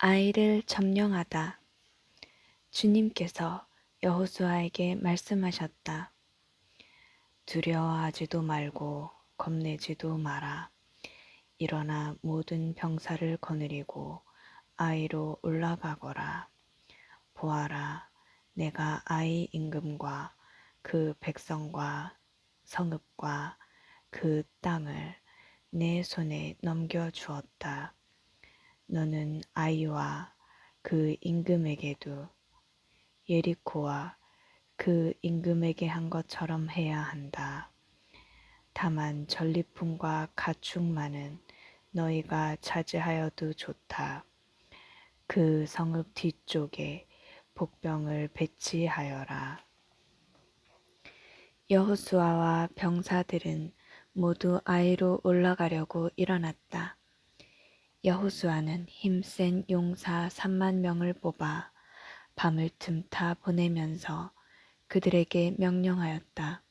아이를 점령하다. 주님께서 여호수아에게 말씀하셨다. 두려워하지도 말고 겁내지도 마라. 일어나 모든 병사를 거느리고 아이로 올라가거라. 보아라, 내가 아이 임금과 그 백성과 성읍과 그 땅을 내 손에 넘겨주었다. 너는 아이와 그 임금에게도 예리코와 그 임금에게 한 것처럼 해야 한다. 다만 전리품과 가축만은 너희가 차지하여도 좋다. 그 성읍 뒤쪽에 복병을 배치하여라. 여호수아와 병사들은 모두 아이로 올라가려고 일어났다. 여호수아는 힘센 용사 3만 명을 뽑아 밤을 틈타 보내면서 그들에게 명령하였다.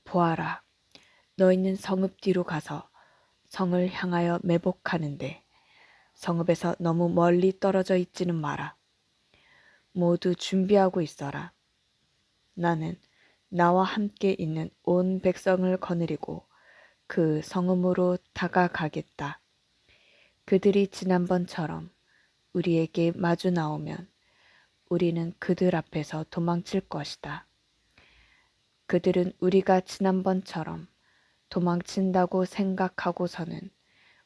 보아라, 너희는 성읍 뒤로 가서 성을 향하여 매복하는데 성읍에서 너무 멀리 떨어져 있지는 마라. 모두 준비하고 있어라. 나는 나와 함께 있는 온 백성을 거느리고 그 성읍으로 다가가겠다. 그들이 지난번처럼 우리에게 마주 나오면 우리는 그들 앞에서 도망칠 것이다. 그들은 우리가 지난번처럼 도망친다고 생각하고서는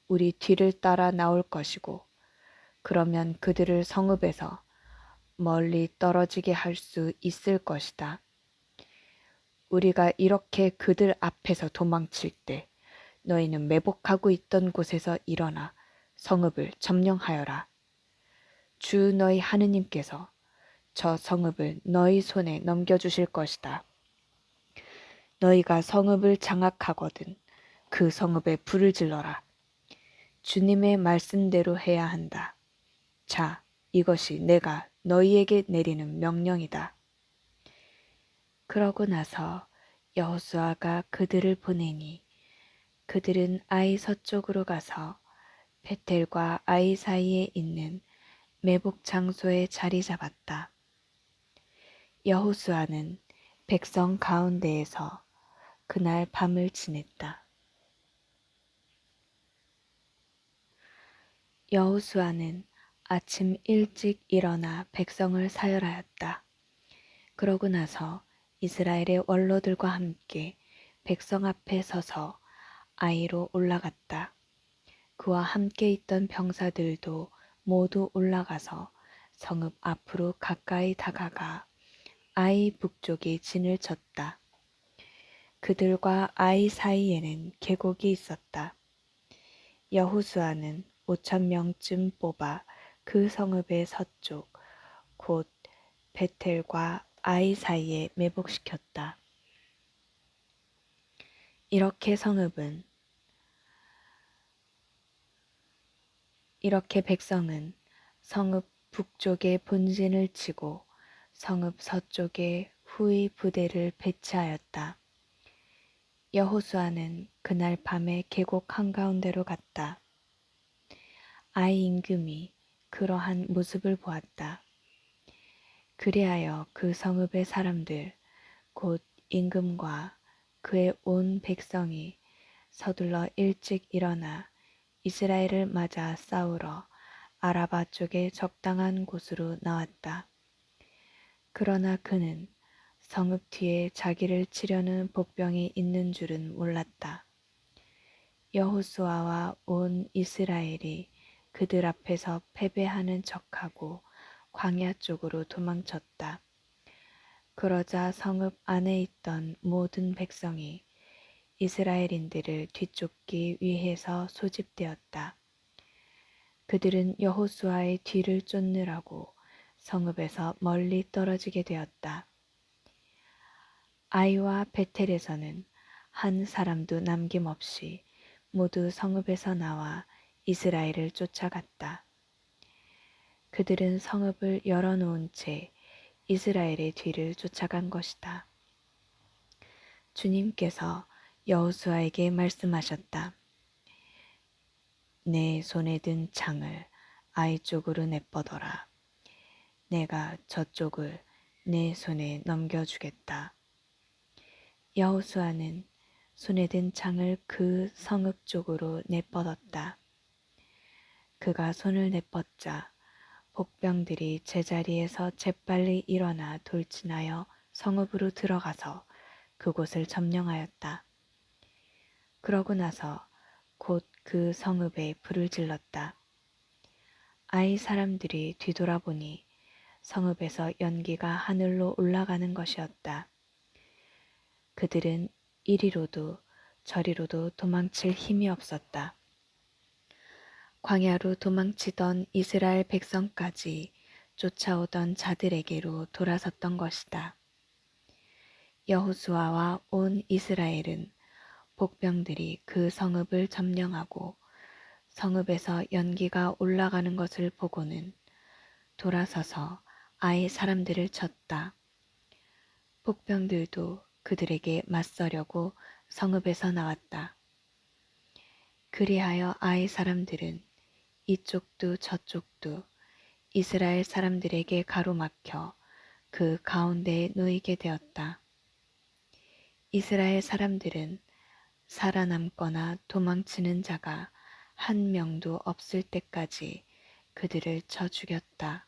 우리 뒤를 따라 나올 것이고, 그러면 그들을 성읍에서 멀리 떨어지게 할 수 있을 것이다. 우리가 이렇게 그들 앞에서 도망칠 때 너희는 매복하고 있던 곳에서 일어나 성읍을 점령하여라. 주 너희 하느님께서 저 성읍을 너희 손에 넘겨주실 것이다. 너희가 성읍을 장악하거든 그 성읍에 불을 질러라. 주님의 말씀대로 해야 한다. 자, 이것이 내가 너희에게 내리는 명령이다. 그러고 나서 여호수아가 그들을 보내니 그들은 아이 서쪽으로 가서 베텔과 아이 사이에 있는 매복 장소에 자리 잡았다. 여호수아는 백성 가운데에서 그날 밤을 지냈다. 여호수아는 아침 일찍 일어나 백성을 사열하였다. 그러고 나서 이스라엘의 원로들과 함께 백성 앞에 서서 아이로 올라갔다. 그와 함께 있던 병사들도 모두 올라가서 성읍 앞으로 가까이 다가가 아이 북쪽에 진을 쳤다. 그들과 아이 사이에는 계곡이 있었다. 여호수아는 5,000명쯤 뽑아 그 성읍의 서쪽 곧 베텔과 아이 사이에 매복시켰다. 이렇게 백성은 성읍 북쪽에 본진을 치고 성읍 서쪽에 후위 부대를 배치하였다. 여호수아는 그날 밤에 계곡 한가운데로 갔다. 아이 임금이 그러한 모습을 보았다. 그리하여 그 성읍의 사람들 곧 임금과 그의 온 백성이 서둘러 일찍 일어나 이스라엘을 맞아 싸우러 아라바 쪽에 적당한 곳으로 나왔다. 그러나 그는 성읍 뒤에 자기를 치려는 복병이 있는 줄은 몰랐다. 여호수아와 온 이스라엘이 그들 앞에서 패배하는 척하고 광야 쪽으로 도망쳤다. 그러자 성읍 안에 있던 모든 백성이 이스라엘인들을 뒤쫓기 위해서 소집되었다. 그들은 여호수아의 뒤를 쫓느라고 성읍에서 멀리 떨어지게 되었다. 아이와 베텔에서는 한 사람도 남김없이 모두 성읍에서 나와 이스라엘을 쫓아갔다. 그들은 성읍을 열어놓은 채 이스라엘의 뒤를 쫓아간 것이다. 주님께서 여호수아에게 말씀하셨다. 내 손에 든 창을 아이 쪽으로 내뻗어라. 내가 저쪽을 내 손에 넘겨주겠다. 여호수아는 손에 든 창을 그 성읍 쪽으로 내뻗었다. 그가 손을 내뻗자 복병들이 제자리에서 재빨리 일어나 돌진하여 성읍으로 들어가서 그곳을 점령하였다. 그러고 나서 곧 그 성읍에 불을 질렀다. 아이 사람들이 뒤돌아보니 성읍에서 연기가 하늘로 올라가는 것이었다. 그들은 이리로도 저리로도 도망칠 힘이 없었다. 광야로 도망치던 이스라엘 백성까지 쫓아오던 자들에게로 돌아섰던 것이다. 여호수아와 온 이스라엘은 복병들이 그 성읍을 점령하고 성읍에서 연기가 올라가는 것을 보고는 돌아서서 아이 사람들을 쳤다. 복병들도 그들에게 맞서려고 성읍에서 나왔다. 그리하여 아이 사람들은 이쪽도 저쪽도 이스라엘 사람들에게 가로막혀 그 가운데에 놓이게 되었다. 이스라엘 사람들은 살아남거나 도망치는 자가 한 명도 없을 때까지 그들을 쳐 죽였다.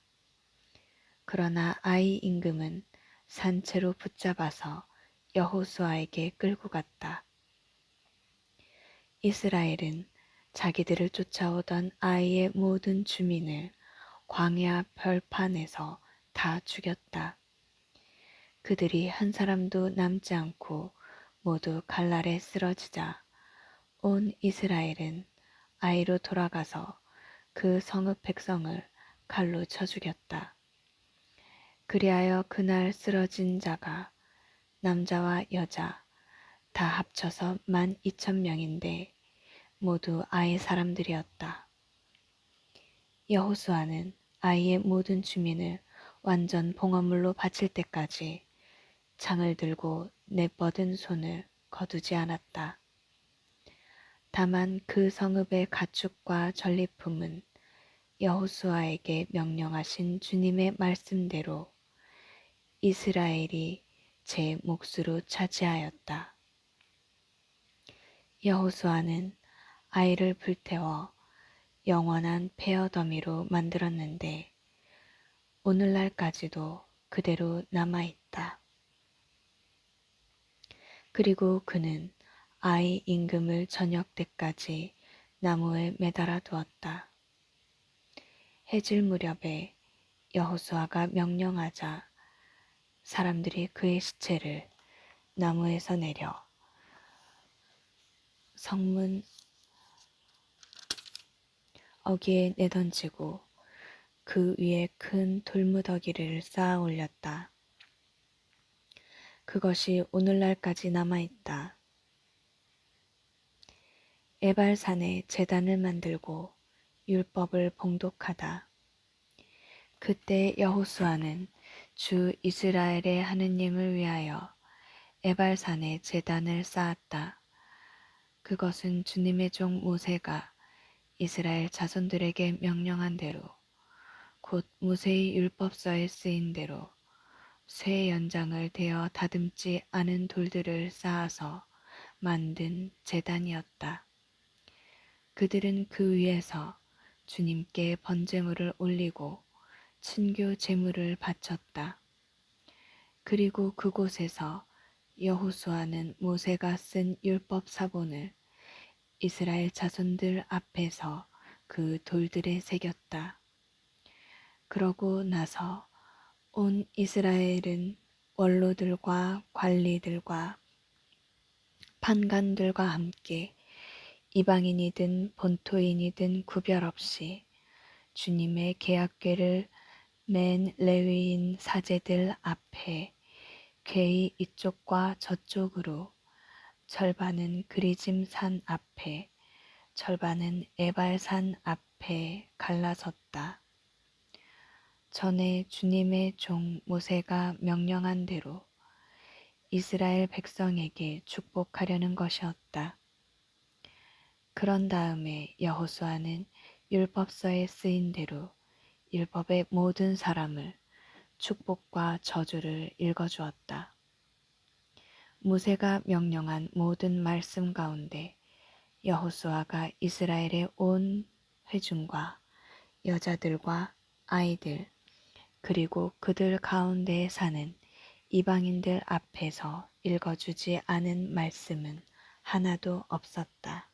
그러나 아이 임금은 산채로 붙잡아서 여호수아에게 끌고 갔다. 이스라엘은 자기들을 쫓아오던 아이의 모든 주민을 광야 벌판에서 다 죽였다. 그들이 한 사람도 남지 않고 모두 갈랄에 쓰러지자 온 이스라엘은 아이로 돌아가서 그 성읍 백성을 칼로 쳐 죽였다. 그리하여 그날 쓰러진 자가 남자와 여자 다 합쳐서 12,000명인데 모두 아이 사람들이었다. 여호수아는 아이의 모든 주민을 완전 봉헌물로 바칠 때까지 창을 들고 내뻗은 손을 거두지 않았다. 다만 그 성읍의 가축과 전리품은 여호수아에게 명령하신 주님의 말씀대로 이스라엘이 제 몫으로 차지하였다. 여호수아는 아이를 불태워 영원한 폐허 더미로 만들었는데 오늘날까지도 그대로 남아있다. 그리고 그는 아이 임금을 저녁 때까지 나무에 매달아 두었다. 해질 무렵에 여호수아가 명령하자 사람들이 그의 시체를 나무에서 내려 성문 어귀에 내던지고 그 위에 큰 돌무더기를 쌓아 올렸다. 그것이 오늘날까지 남아있다. 에발산에 제단을 만들고 율법을 봉독하다. 그때 여호수아는 주 이스라엘의 하느님을 위하여 에발산에 제단을 쌓았다. 그것은 주님의 종 모세가 이스라엘 자손들에게 명령한 대로 곧 모세의 율법서에 쓰인 대로 쇠 연장을 대어 다듬지 않은 돌들을 쌓아서 만든 제단이었다. 그들은 그 위에서 주님께 번제물을 올리고 친교 제물을 바쳤다. 그리고 그곳에서 여호수아는 모세가 쓴 율법 사본을 이스라엘 자손들 앞에서 그 돌들에 새겼다. 그러고 나서 온 이스라엘은 원로들과 관리들과 판관들과 함께 이방인이든 본토인이든 구별 없이 주님의 계약궤를 맨 레위인 사제들 앞에 궤의 이쪽과 저쪽으로 절반은 그리짐 산 앞에 절반은 에발산 앞에 갈라섰다. 전에 주님의 종 모세가 명령한 대로 이스라엘 백성에게 축복하려는 것이었다. 그런 다음에 여호수아는 율법서에 쓰인 대로 율법의 모든 사람을 축복과 저주를 읽어주었다. 무세가 명령한 모든 말씀 가운데 여호수아가 이스라엘의 온 회중과 여자들과 아이들 그리고 그들 가운데에 사는 이방인들 앞에서 읽어주지 않은 말씀은 하나도 없었다.